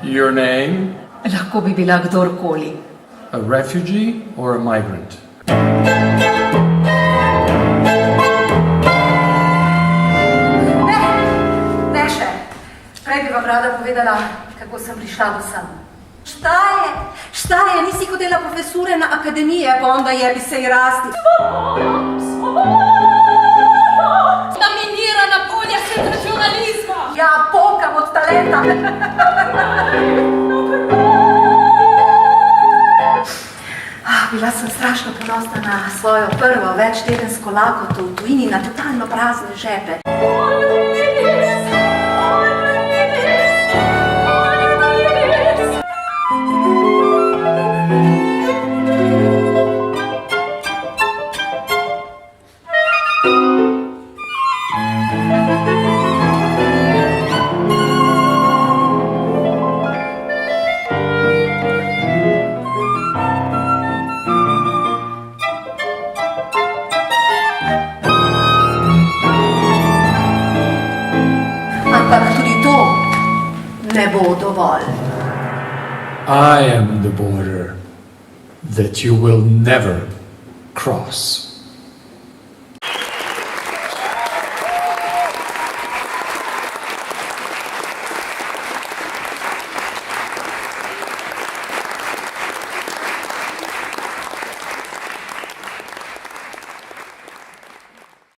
Your name? Lahko bi bila kdorkoli. A refugee or a migrant? Ne še. Prej bi vam rada povedala, kako sem prišla do sem. Šta je, nisi hodila profesure na akademije, pa onda jebi se i rasti. Naminirana polja senzacionalizma. Ja, pokam od talenta. Bila sem strašno ponosna na svojo prvo večtedensko lakoto v tujini na totalno prazne žepe. Ampak tudi to ne bo dovolj. I am the border that you will never cross.